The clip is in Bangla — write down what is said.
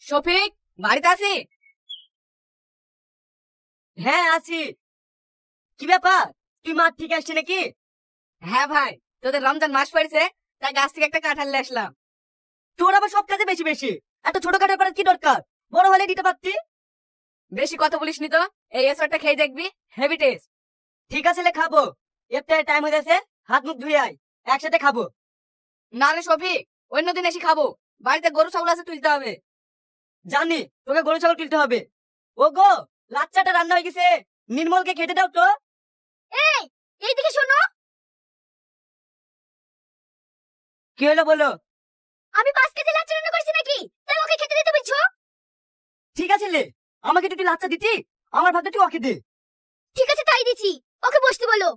শফিক, বাড়িতে আছি? হ্যাঁ আছি। কি ব্যাপার, তুই মাঠ থেকে আসছি নাকি? হ্যাঁ ভাই, তোদের রমজান মাস পড়েছে, তাই গাছ থেকে একটা কাঁঠাল নিয়ে আসলাম। তোর আবার সব কাজে বেশি বেশি, এত ছোট কাটার করার কি দরকার? বড় হলে দিতে পারতি। বেশি কথা বলিস নি তো। এই এসরটা খেয়ে দেখবি, হেভি টেস্ট। ঠিক আছে লে, খাবো। ইফতারের টাইম হয়ে গেছে, হাত মুখ ধুয়ে আয়, একসাথে খাবো। না রে শফিক, অন্যদিন এসে খাবো। বাড়িতে গরু ছাগল আছে, তুলতে হবে। জানি তোকে গরু ছাগল তুলতে হবে। ও গো, লাচ্চাটা রান্না হয়ে গেছে, নির্মলকে খেতে দাও তো। এই, এইদিকে শোনো। কি হলো বলো? আমি 5 কেজি লাচ্ছা রান্না করছি নাকি, তাই ওকে খেতে দিতে বলছো? ঠিক আছে লে, আমাকে যদি লাচ্চা দিতি, আমার ভাগটা তুই ওকে দে। ঠিক আছে, তাই দিছি। ওকে বসতে বলো।